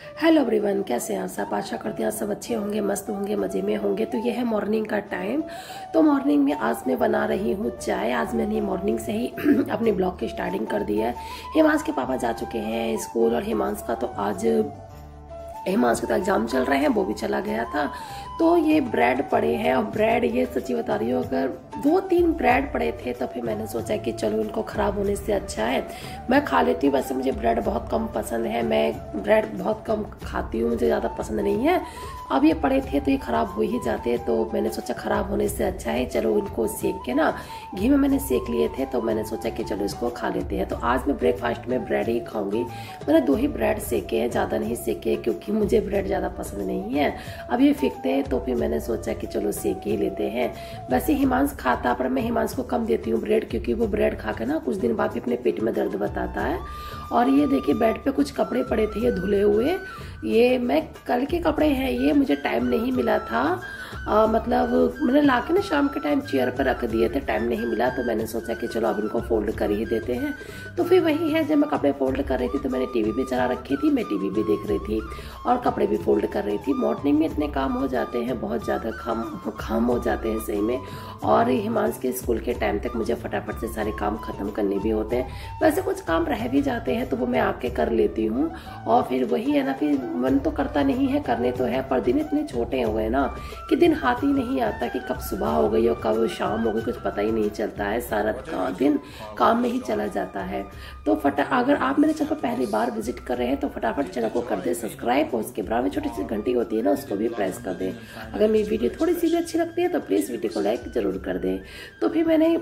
Hello everyone, कैसे हैं आप सब। आशा करते हैं आप सब अच्छे होंगे, मस्त होंगे, मज़े में होंगे। तो ये है मॉर्निंग का टाइम। तो मॉर्निंग में आज मैं बना रही हूँ चाय। आज मैंने मॉर्निंग से ही अपने ब्लॉग की स्टार्टिंग कर दी है। हिमांश के पापा जा चुके हैं स्कूल और हिमांश का तो आज हिमांश का एग्जाम चल रहे हैं, वो भी चला गया था। तो ये ब्रेड पड़े हैं और ब्रेड ये सच्ची बता रही हूँ, अगर 2-3 ब्रेड पड़े थे तो फिर मैंने सोचा कि चलो इनको ख़राब होने से अच्छा है मैं खा लेती हूँ। वैसे मुझे ब्रेड बहुत कम पसंद है, मैं ब्रेड बहुत कम खाती हूँ, मुझे ज़्यादा पसंद नहीं है। अब ये पड़े थे तो ये ख़राब हो ही जाते, तो मैंने सोचा ख़राब होने से अच्छा है चलो इनको सेक के ना, घी में मैंने सेक लिए थे तो मैंने सोचा कि चलो इसको खा लेते हैं। तो आज मैं ब्रेकफास्ट में ब्रेड ही खाऊंगी। मैंने 2 ही ब्रेड सेके हैं, ज़्यादा नहीं सेके क्योंकि मुझे ब्रेड ज़्यादा पसंद नहीं है। अब ये फेंकते तो फिर मैंने सोचा कि चलो सेक ही लेते हैं। वैसे हिमांश खाता, पर मैं हिमांश को कम देती हूँ ब्रेड, क्योंकि वो ब्रेड खा के ना कुछ दिन बाद भी अपने पेट में दर्द बताता है। और ये देखिए बेड पे कुछ कपड़े पड़े थे ये धुले हुए, ये मैं कल के कपड़े हैं, ये मुझे टाइम नहीं मिला था। मतलब मैंने लाके ना शाम के टाइम चेयर पर रख दिए थे, टाइम नहीं मिला तो मैंने सोचा कि चलो अब इनको फोल्ड कर ही देते हैं। तो फिर वही है, जब मैं कपड़े फोल्ड कर रही थी तो मैंने टीवी भी चला रखी थी, मैं टीवी भी देख रही थी और कपड़े भी फोल्ड कर रही थी। मॉर्निंग में इतने काम हो जाते हैं, बहुत ज़्यादा काम हो जाते हैं सही में। और हिमांश के स्कूल के टाइम तक मुझे फटाफट से सारे काम खत्म करने भी होते हैं। वैसे कुछ काम रह भी जाते हैं तो वो मैं आके कर लेती हूँ। और फिर वही है ना, फिर मन तो करता नहीं है, करने तो है, पर दिन इतने छोटे हो गए ना कि दिन हाथ ही नहीं आता कि कब सुबह हो गई और कब शाम हो गई, कुछ पता ही नहीं चलता है। सारा दिन काम में ही चला जाता है। तो अगर आप मेरे चैनल पर पहली बार विजिट कर रहे हैं तो फटाफट चैनल को कर दे सब्सक्राइब और उसके बराबर में छोटी सी घंटी होती है ना, उसको भी प्रेस कर दें। अगर मेरी वीडियो थोड़ी सी भी अच्छी लगती है तो प्लीज़ वीडियो को लाइक जरूर कर दें। तो फिर मैंने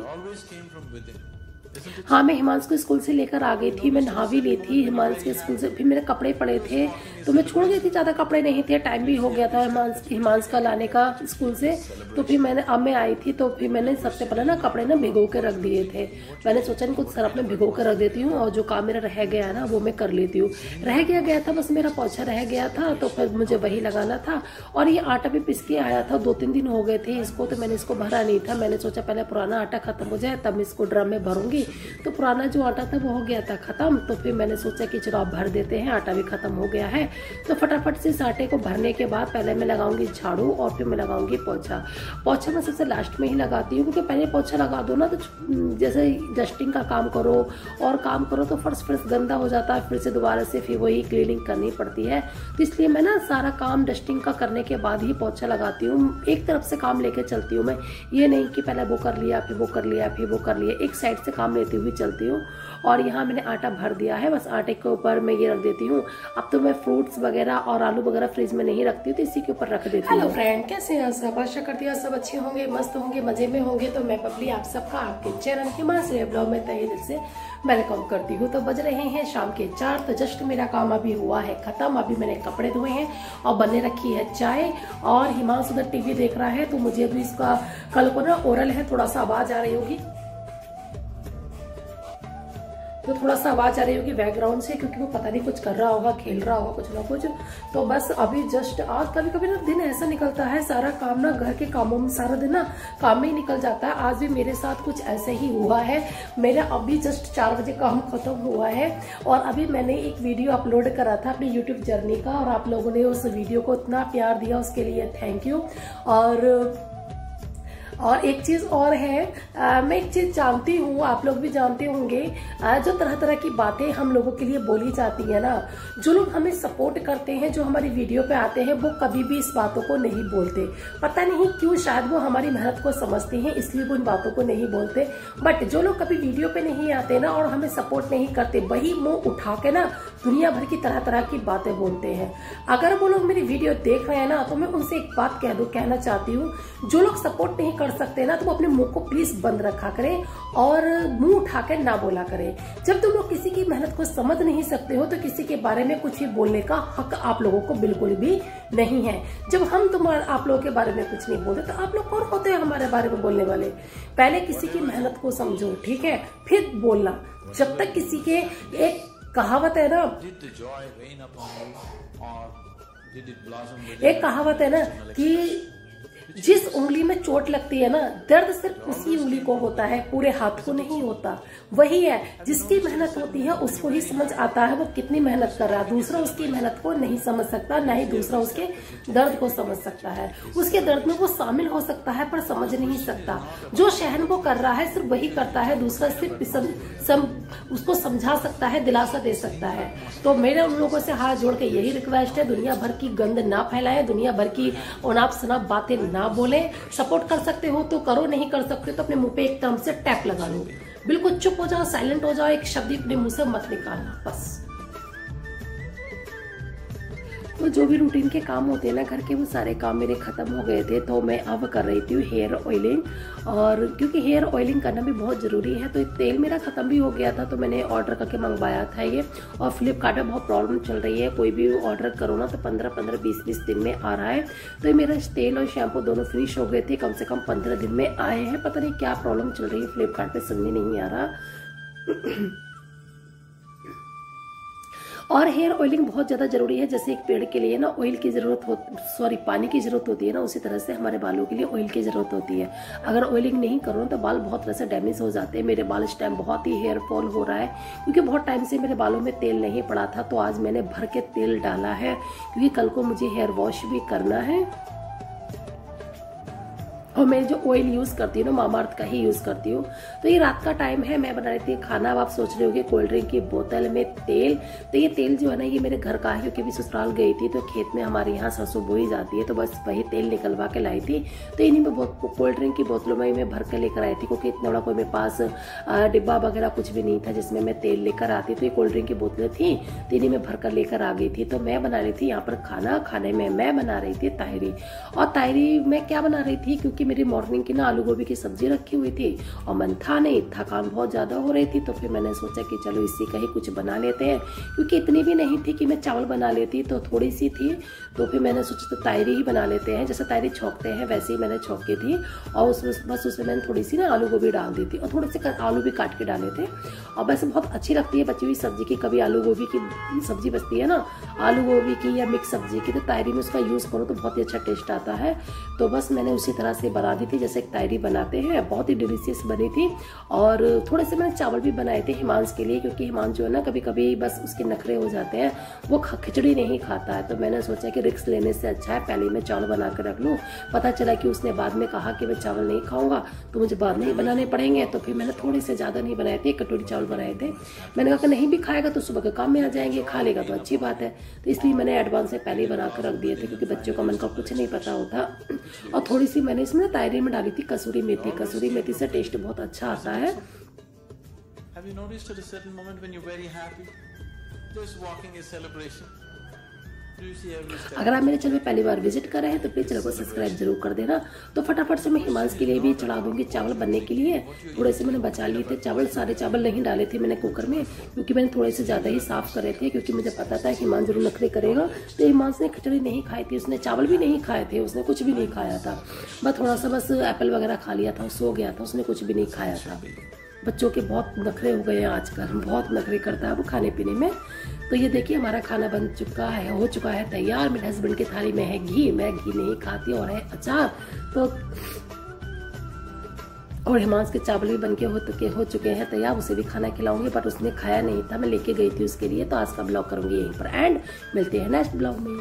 हाँ, मैं हिमांश को स्कूल से लेकर आ गई थी, मैं नहा भी ली थी हिमांश के स्कूल से। फिर मेरे कपड़े पड़े थे तो मैं छोड़ गई थी, ज़्यादा कपड़े नहीं थे, टाइम भी हो गया था हिमांश का लाने का स्कूल से। तो फिर अब मैं आई थी तो फिर मैंने सबसे पहले ना कपड़े ना भिगो के रख दिए थे। मैंने सोचा इनको सरफ में भिगो कर रख देती हूँ और जो काम मेरा रह गया है ना वो मैं कर लेती हूँ। रह गया था बस मेरा पोछा रह गया था, तो फिर मुझे वही लगाना था। और ये आटा भी पिस के आया था, 2-3 दिन हो गए थे इसको, तो मैंने इसको भरा नहीं था। मैंने सोचा पहले पुराना आटा खत्म हो जाए तब इसको ड्रम में भरूंगी। तो पुराना जो आटा था वो हो गया था खत्म, तो फिर मैंने सोचा कि चलो आप भर देते हैं, आटा भी खत्म हो गया है। तो फटाफट से इस आटे को भरने के बाद पहले मैं लगाऊंगी झाड़ू और फिर मैं लगाऊंगी पोछा मैं सबसे लास्ट में ही लगाती हूँ, क्योंकि पहले पोछा लगा दो ना तो जैसे डस्टिंग का काम करो और काम करो तो फर्श गंदा हो जाता है, फिर से दोबारा से फिर वही क्लीनिंग करनी पड़ती है। तो इसलिए मैं ना सारा काम डस्टिंग का करने के बाद ही पोछा लगाती हूँ। एक तरफ से काम लेके चलती हूँ मैं, ये नहीं कि पहले वो कर लिया फिर वो कर लिया फिर वो कर लिया, एक साइड से काम लेती हुई चलती हूँ। और यहाँ मैंने आटा भर दिया है, बस आटे के ऊपर मैं ये रख देती हूँ। अब तो मैं फ्रूट्स वगैरह और आलू वगैरह फ्रिज में नहीं रखती हूँ, तो इसी के ऊपर रख देती हूँ। हेलो फ्रेंड, कैसे हैं सब। आशा करती हूँ सब अच्छे होंगे, मस्त होंगे, मजे में होंगे। तो मैं बबली आप सबका आपके चैनल हिमांश ब्लॉग में तहे दिल से वेलकम करती हूँ। तो बज रहे हैं शाम के 4, तो जस्ट मेरा काम अभी हुआ है खत्म। अभी मैंने कपड़े धोए हैं और बनने रखी है चाय, और हिमांश उधर टीवी देख रहा है। तो मुझे भी इसका कल को ना ओरल है, थोड़ा सा आवाज आ रही होगी, तो थोड़ा सा आवाज आ रही होगी बैकग्राउंड से, क्योंकि वो पता नहीं कुछ कर रहा होगा, खेल रहा होगा कुछ ना कुछ। तो बस अभी जस्ट आज कभी कभी ना दिन ऐसा निकलता है, सारा काम ना घर के कामों में सारा दिन ना काम में ही निकल जाता है। आज भी मेरे साथ कुछ ऐसे ही हुआ है। मेरा अभी जस्ट 4 बजे काम खत्म हुआ है और अभी मैंने एक वीडियो अपलोड करा था अपनी यूट्यूब जर्नी का, और आप लोगों ने उस वीडियो को इतना प्यार दिया, उसके लिए थैंक यू। और एक चीज और है, मैं एक चीज जानती हूँ, आप लोग भी जानते होंगे, जो तरह तरह की बातें हम लोगों के लिए बोली जाती है ना, जो लोग हमें सपोर्ट करते हैं, जो हमारी वीडियो पे आते हैं, वो कभी भी इस बातों को नहीं बोलते। पता नहीं क्यों, शायद वो हमारी मेहनत को समझते हैं इसलिए वो इन बातों को नहीं बोलते। बट जो लोग कभी वीडियो पे नहीं आते ना और हमें सपोर्ट नहीं करते, वही मुंह उठा के ना दुनिया भर की तरह तरह की बातें बोलते हैं। अगर वो लोग मेरी वीडियो देख रहे हैं ना, तो मैं उनसे एक बात कहना चाहती हूँ, जो लोग सपोर्ट नहीं कर सकते ना, तो वो अपने मुंह को प्लीज बंद रखा करें और मुंह उठाकर ना बोला करें। जब तुम लोग किसी की मेहनत को समझ नहीं सकते हो तो किसी के बारे में कुछ भी बोलने का हक आप लोगों को बिल्कुल भी नहीं है। जब हम आप लोगों के बारे में कुछ नहीं बोलते तो आप लोग कौन होते हैं हमारे बारे में बोलने वाले। पहले किसी की मेहनत को समझो, ठीक है, फिर बोलना। जब तक किसी के, एक कहावत है ना, एक कहावत है ना कि जिस उंगली में चोट लगती है ना, दर्द सिर्फ उसी उंगली को होता है, पूरे हाथ को नहीं होता। वही है, जिसकी मेहनत होती है उसको ही समझ आता है वो कितनी मेहनत कर रहा है। दूसरा उसकी मेहनत को नहीं समझ सकता, ना ही दूसरा उसके दर्द को समझ सकता है। उसके दर्द में वो शामिल हो सकता है पर समझ नहीं सकता। जो सहन वो कर रहा है सिर्फ वही करता है, दूसरा सिर्फ उसको समझा सकता है, दिलासा दे सकता है। तो मेरे उन लोगों से हाथ जोड़ के यही रिक्वेस्ट है, दुनिया भर की गंद ना फैलाएं, दुनिया भर की अनाप शनाप बातें ना बोले। सपोर्ट कर सकते हो तो करो, नहीं कर सकते तो अपने मुंह पे एक तरह से टैप लगा लो, बिल्कुल चुप हो जाओ, साइलेंट हो जाओ, एक शब्द अपने मुंह से मत निकालना बस। तो जो भी रूटीन के काम होते हैं ना घर के, वो सारे काम मेरे खत्म हो गए थे। तो मैं अब कर रही थी हेयर ऑयलिंग, और क्योंकि हेयर ऑयलिंग करना भी बहुत ज़रूरी है। तो तेल मेरा ख़त्म भी हो गया था, तो मैंने ऑर्डर करके मंगवाया था ये। और फ्लिपकार्ट में बहुत प्रॉब्लम चल रही है, कोई भी ऑर्डर करो ना तो 15-15, 20-20 दिन में आ रहा है। तो ये मेरा तेल और शैम्पू दोनों फिनिश हो गए थे, कम से कम 15 दिन में आए हैं। पता नहीं क्या प्रॉब्लम चल रही है फ्लिपकार्ट पे, समझ नहीं आ रहा। और हेयर ऑयलिंग बहुत ज़्यादा जरूरी है। जैसे एक पेड़ के लिए ना ऑयल की ज़रूरत हो, पानी की ज़रूरत होती है ना, उसी तरह से हमारे बालों के लिए ऑयल की ज़रूरत होती है। अगर ऑयलिंग नहीं करो तो बाल बहुत तरह से डैमेज हो जाते हैं। मेरे बाल इस टाइम बहुत ही हेयर फॉल हो रहा है, क्योंकि बहुत टाइम से मेरे बालों में तेल नहीं पड़ा था। तो आज मैंने भर के तेल डाला है, क्योंकि कल को मुझे हेयर वॉश भी करना है। और मैं जो ऑयल यूज़ करती हूँ ना, मामाअर्थ का ही यूज़ करती हूँ। तो ये रात का टाइम है, मैं बना रही थी खाना। अब आप सोच रहे होंगे कोल्ड ड्रिंक की बोतल में तेल। तो ये तेल जो है ना, ये मेरे घर का है, क्योंकि अभी ससुराल गई थी तो खेत में हमारे यहाँ सरसों बोई जाती है, तो बस वही तेल निकलवा के लाई थी। तो इन्हीं में कोल्ड ड्रिंक की बोतलों में मैं भर के लेकर आई थी, क्योंकि इतना बड़ा कोई मेरे पास डिब्बा वगैरह कुछ भी नहीं था जिसमें मैं तेल लेकर आती। तो ये कोल्ड ड्रिंक की बोतलें थी, तो इन्हीं में भर कर लेकर आ गई थी। तो मैं बना रही थी यहाँ पर खाना। खाने में मैं बना रही थी ताहिरी। और ताहिरी में क्या बना रही थी, क्योंकि मेरी मॉर्निंग की आलू गोभी की सब्जी रखी हुई थी और मन था नहीं, थकान बहुत ज्यादा हो रही थी। तो फिर मैंने सोचा कि चलो इसी का ही कुछ बना लेते हैं, क्योंकि इतनी भी नहीं थी कि मैं चावल बना लेती, तो थोड़ी सी थी। तो फिर मैंने सोचा तो ताहिरी ही बना लेते हैं, जैसे ताहिरी छोंकते हैं वैसे ही मैंने छोंकी थी। और बस उसमें मैंने थोड़ी सी ना आलू गोभी डाल दी थी, और थोड़े से आलू भी काट के डाले थे। और वैसे बहुत अच्छी लगती है बची हुई सब्जी की। कभी आलू गोभी की सब्जी बचती है ना, आलू गोभी की या मिक्स सब्जी की, तो ताहिरी में उसका यूज करो तो बहुत ही अच्छा टेस्ट आता है। तो बस मैंने उसी तरह से बना दी थी जैसे ताहिरी बनाते हैं। बहुत ही डिलीशियस बनी थी। और थोड़े से मैंने चावल भी बनाए थे हिमांश के लिए, क्योंकि हिमांश जो है ना कभी कभी बस उसके नखरे हो जाते हैं, वो खिचड़ी नहीं खाता है। तो मैंने सोचा कि रिस्क लेने से अच्छा है पहले मैं चावल बना कर रख लूँ। पता चला कि उसने बाद में कहा कि मैं चावल नहीं खाऊंगा, तो मुझे बाद में ही बनाने पड़ेंगे। तो फिर मैंने थोड़े से ज़्यादा नहीं बनाए थे, कटोरी चावल बनाए थे। मैंने कहा कि नहीं भी खाएगा तो सुबह के काम में आ जाएंगे, खा लेगा तो अच्छी बात है। तो इसलिए मैंने एडवांस से पहले ही बना कर रख दिए थे, क्योंकि बच्चों का मन का कुछ नहीं पता होता। और थोड़ी सी मैंने इसमें ताहिरी में डाली थी कसूरी मेथी। कसूरी मेथी से टेस्ट बहुत अच्छा आता है। Have you noticed at a certain moment when you're very happy, just walking is celebration? Do you see every step? अगर आप मेरे चैनल में पहली बार विजिट कर रहे हैं तो प्लीज चैनल को सब्सक्राइब जरूर कर देना। तो फटाफट से मैं हिमांश के लिए भी चढ़ा दूंगी चावल बनने के लिए। थोड़े से मैंने बचा लिए थे चावल, सारे चावल नहीं डाले थे मैंने कुकर में, क्योंकि मैंने थोड़े से ज़्यादा ही साफ करे थे, क्योंकि मुझे पता था कि हिमांश जरूर नखरे करेगा। तो हिमांश ने खिचड़ी नहीं खाई थी, उसने चावल भी नहीं खाए थे, उसने कुछ भी नहीं खाया था। बस थोड़ा सा बस एप्पल वगैरह खा लिया था, सो गया था, उसने कुछ भी नहीं खाया था। बच्चों के बहुत नखरे हो गए हैं आजकल, बहुत नखरे करता है वो खाने पीने में। तो ये देखिए हमारा खाना बन चुका है, हो चुका है तैयार। मेरे हस्बैंड की थाली में है घी, मैं घी नहीं खाती, और है अचार। तो और हिमांश के चावल भी बनके हो चुके हैं तैयार, उसे भी खाना खिलाऊंगी। बट उसने खाया नहीं था, मैं लेके गई थी उसके लिए। तो आज का ब्लॉग करूंगी यहीं पर एंड, मिलते हैं नेक्स्ट ब्लॉग में।